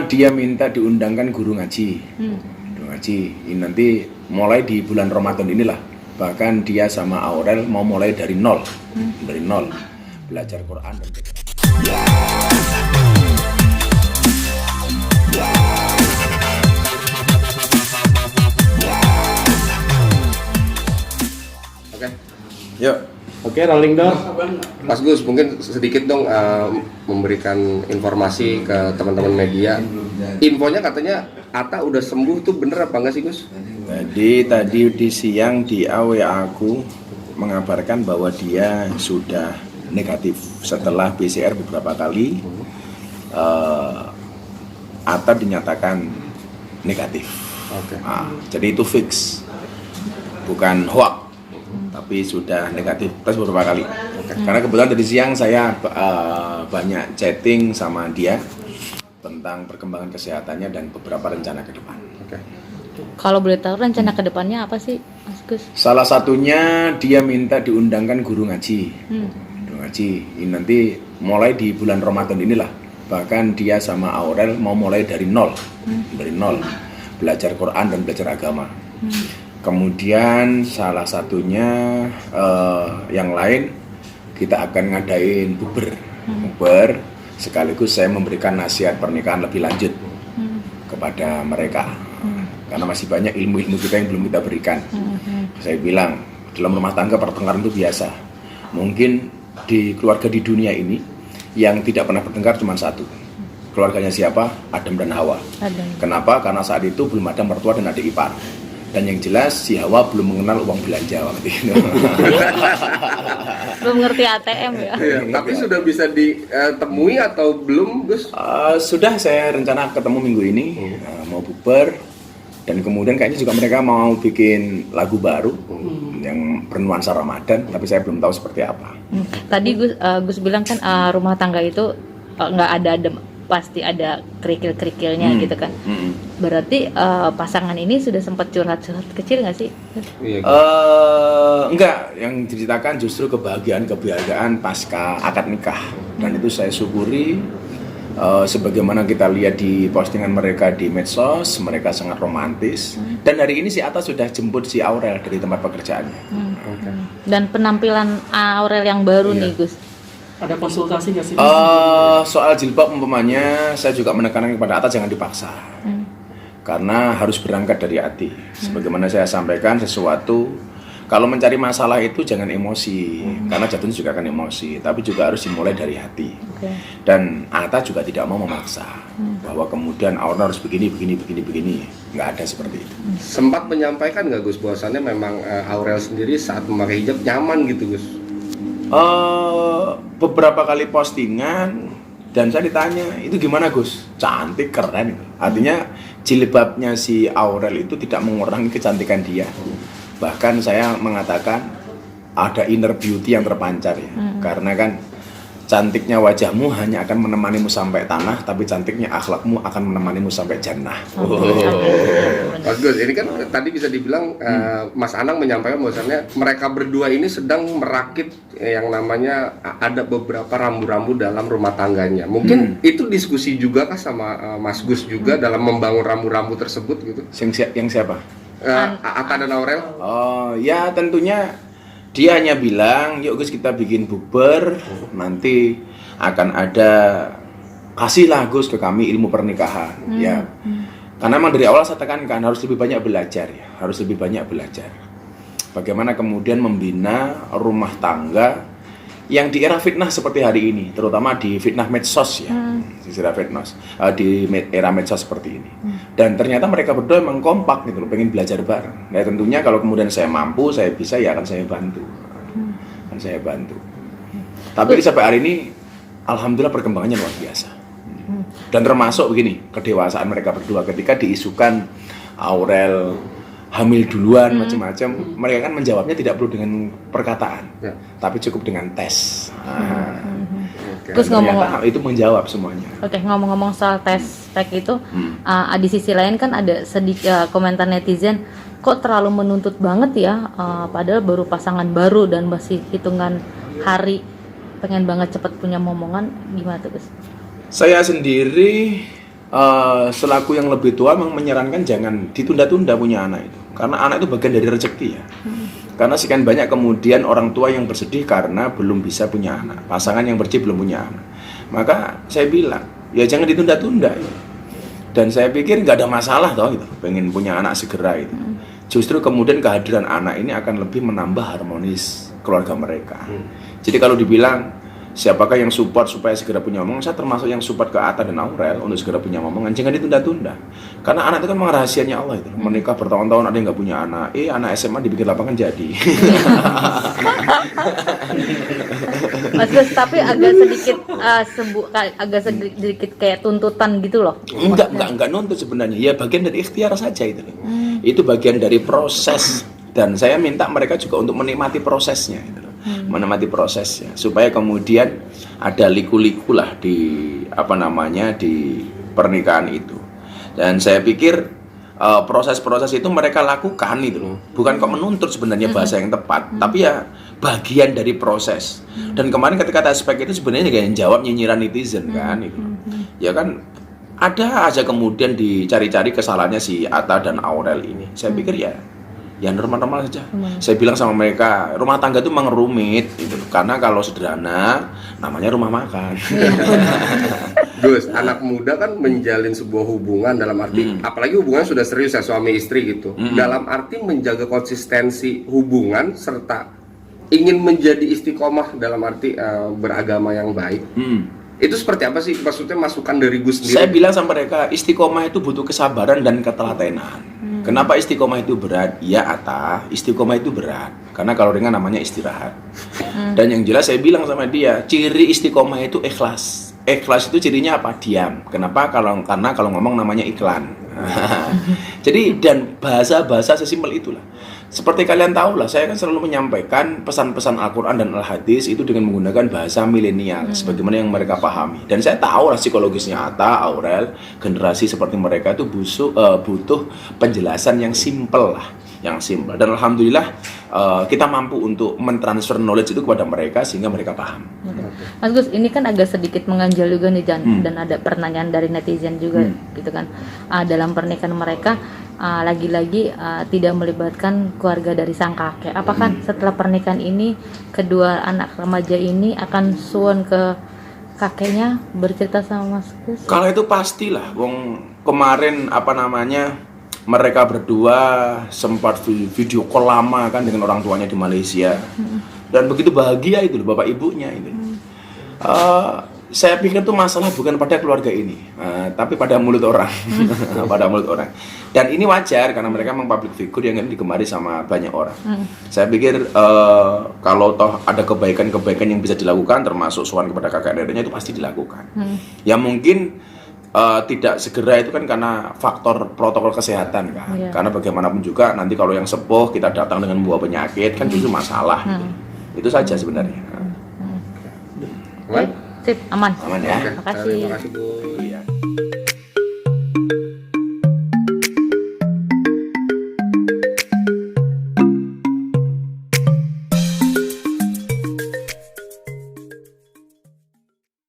dia minta diundangkan guru ngaji. Guru ngaji. Ini nanti mulai di bulan Ramadan inilah. Bahkan dia sama Aurel mau mulai dari nol. Dari nol. Belajar Quran dan Oke. Yuk. Oke, rolling dong. Mas Gus, mungkin sedikit dong memberikan informasi ke teman-teman media. Infonya katanya Atta udah sembuh tuh, bener apa enggak sih Gus? Jadi tadi di siang di WA aku mengabarkan bahwa dia sudah negatif setelah PCR beberapa kali. Atta dinyatakan negatif. Oke. Jadi itu fix, bukan hoax, tapi sudah negatif tes beberapa kali. Karena kebetulan dari siang saya banyak chatting sama dia tentang perkembangan kesehatannya dan beberapa rencana ke depan. Oke. Kalau boleh tahu rencana kedepannya apa sih, Mas Gus? Salah satunya dia minta diundangkan guru ngaji. Guru ngaji. Ini nanti mulai di bulan Ramadan inilah. Bahkan dia sama Aurel mau mulai dari nol. Dari nol. Belajar Quran dan belajar agama. Kemudian salah satunya yang lain kita akan ngadain bukber sekaligus saya memberikan nasihat pernikahan lebih lanjut kepada mereka karena masih banyak ilmu-ilmu kita yang belum kita berikan. Saya bilang dalam rumah tangga pertengkaran itu biasa. Mungkin di keluarga di dunia ini yang tidak pernah bertengkar cuma satu. Keluarganya siapa? Adam dan Hawa. Kenapa? Karena saat itu belum ada mertua dan adik ipar. Dan yang jelas si Hawa belum mengenal uang belanja waktu itu. Belum ngerti ATM ya? Iya, tapi sudah bisa ditemui atau belum Gus? Sudah, saya rencana ketemu minggu ini, mau bukber. Dan kemudian kayaknya juga mereka mau bikin lagu baru yang bernuansa Ramadan, tapi saya belum tahu seperti apa. Tadi Gus bilang kan rumah tangga itu nggak ada pasti ada kerikil-kerikilnya gitu kan. Berarti pasangan ini sudah sempat curhat-curhat kecil nggak sih? Enggak, yang diceritakan justru kebahagiaan pasca akad nikah. Dan itu saya syukuri. Sebagaimana kita lihat di postingan mereka di medsos, mereka sangat romantis. Dan hari ini si Atta sudah jemput si Aurel dari tempat pekerjaannya. Dan penampilan Aurel yang baru nih Gus. Ada konsultasi nggak sih? Soal jilbab umpamanya, saya juga menekankan kepada Atta jangan dipaksa. Karena harus berangkat dari hati. Sebagaimana saya sampaikan, sesuatu kalau mencari masalah itu jangan emosi, karena jatuhnya juga akan emosi, tapi juga harus dimulai dari hati. Dan Atta juga tidak mau memaksa bahwa kemudian Aurel harus begini, nggak ada seperti itu. Sempat menyampaikan nggak Gus bahwasannya memang Aurel sendiri saat memakai hijab nyaman gitu Gus? Beberapa kali postingan dan saya ditanya itu gimana Gus, cantik keren. Artinya jilbabnya si Aurel itu tidak mengurangi kecantikan dia. Bahkan saya mengatakan ada inner beauty yang terpancar ya. Karena kan cantiknya wajahmu hanya akan menemanimu sampai tanah, tapi cantiknya akhlakmu akan menemanimu sampai jannah. Mas Gus, ini kan tadi bisa dibilang Mas Anang menyampaikan bahwasannya mereka berdua ini sedang merakit yang namanya ada beberapa rambu-rambu dalam rumah tangganya. Mungkin itu diskusi juga kah sama Mas Gus juga dalam membangun rambu-rambu tersebut gitu? Yang siapa? Atta dan Aurel? Oh ya, tentunya dia hanya bilang yuk Gus kita bikin bukber, nanti akan ada kasihlah Gus ke kami ilmu pernikahan. Ya, karena memang dari awal saya tekankan harus lebih banyak belajar ya, harus lebih banyak belajar bagaimana kemudian membina rumah tangga yang di era fitnah seperti hari ini, terutama di fitnah medsos ya, di era medsos seperti ini. Dan ternyata mereka berdua memang kompak gitu loh, pengen belajar bareng. Nah tentunya kalau kemudian saya mampu, saya bisa, ya akan saya bantu. Tapi sampai hari ini, alhamdulillah perkembangannya luar biasa. Dan termasuk begini, kedewasaan mereka berdua ketika diisukan Aurel hamil duluan macam-macam, mereka kan menjawabnya tidak perlu dengan perkataan, tapi cukup dengan tes. Terus ngomong itu menjawab semuanya. Oke, ngomong-ngomong soal tes pack itu, di sisi lain kan ada sedikit komentar netizen, kok terlalu menuntut banget ya, padahal baru pasangan baru dan masih hitungan hari, pengen banget cepat punya momongan, gimana tuh Gus? Saya sendiri selaku yang lebih tua memang menyarankan jangan ditunda-tunda punya anak itu, karena anak itu bagian dari rezeki ya. Karena sekian banyak kemudian orang tua yang bersedih karena belum bisa punya anak, pasangan yang bersedih belum punya anak. Maka saya bilang ya jangan ditunda-tunda ya. Dan saya pikir nggak ada masalah toh itu, pengen punya anak segera itu. Justru kemudian kehadiran anak ini akan lebih menambah harmonis keluarga mereka. Jadi kalau dibilang siapakah yang support supaya segera punya momongan, saya termasuk yang support ke Atta dan Aurel untuk segera punya momongan. Jangan ditunda-tunda, karena anak itu kan memang rahasianya Allah itu. Menikah bertahun-tahun ada yang nggak punya anak, anak SMA dibikin lapangan jadi. Mas Gus, tapi agak sedikit agak sedikit kayak tuntutan gitu loh. Enggak nuntut sebenarnya, ya bagian dari ikhtiar saja itu. Itu bagian dari proses, dan saya minta mereka juga untuk menikmati prosesnya gitu. Menikmati prosesnya supaya kemudian ada liku-liku lah di di pernikahan itu. Dan saya pikir proses-proses itu mereka lakukan itu loh, bukan kok menuntut sebenarnya bahasa yang tepat, tapi ya bagian dari proses. Dan kemarin ketika aspek itu sebenarnya yang jawab nyinyiran netizen kan itu, ya kan ada aja kemudian dicari-cari kesalahannya si Atta dan Aurel ini. Saya pikir ya normal-normal saja. Saya bilang sama mereka, rumah tangga itu memang rumit gitu. Karena kalau sederhana namanya rumah makan. Gus, anak muda kan menjalin sebuah hubungan dalam arti apalagi hubungan sudah serius ya, suami istri gitu. Dalam arti menjaga konsistensi hubungan serta ingin menjadi istiqomah dalam arti beragama yang baik. Itu seperti apa sih maksudnya, masukan dari Gus sendiri? Saya bilang sama mereka, istiqomah itu butuh kesabaran dan ketelatenan. Kenapa istiqomah itu berat? Ya Atta, istiqomah itu berat. Karena kalau ringan namanya istirahat. Dan yang jelas saya bilang sama dia, ciri istiqomah itu ikhlas. Ikhlas itu cirinya apa? Diam. Kenapa? Karena kalau ngomong namanya iklan. Jadi dan bahasa-bahasa sesimpel itulah. Seperti kalian tahu lah, saya kan selalu menyampaikan pesan-pesan Al-Quran dan Al-Hadis itu dengan menggunakan bahasa milenial, sebagaimana yang mereka pahami. Dan saya tahu lah psikologisnya Atta, Aurel, generasi seperti mereka itu butuh penjelasan yang simpel lah, yang simpel. Dan Alhamdulillah kita mampu untuk mentransfer knowledge itu kepada mereka sehingga mereka paham. Mas Gus, ini kan agak sedikit mengganjal juga nih dan ada pertanyaan dari netizen juga gitu kan. Dalam pernikahan mereka lagi-lagi tidak melibatkan keluarga dari sang kakek. Apakah setelah pernikahan ini kedua anak remaja ini akan suun ke kakeknya bercerita sama Mas Gus? Kalau itu pastilah, wong kemarin mereka berdua sempat video call lama kan dengan orang tuanya di Malaysia. Dan begitu bahagia itu loh bapak ibunya itu. Saya pikir itu masalah bukan pada keluarga ini, tapi pada mulut orang. Pada mulut orang. Dan ini wajar karena mereka memang public figure yang digemari sama banyak orang. Saya pikir kalau toh ada kebaikan-kebaikan yang bisa dilakukan, termasuk sowan kepada kakak neneknya, itu pasti dilakukan. Ya mungkin tidak segera itu kan karena faktor protokol kesehatan kan. Karena bagaimanapun juga nanti kalau yang sepuh kita datang dengan membawa penyakit kan justru masalah. Itu saja sebenarnya. Aman? Sip, aman. Aman ya. Oke, Makasih. terima kasih Bu.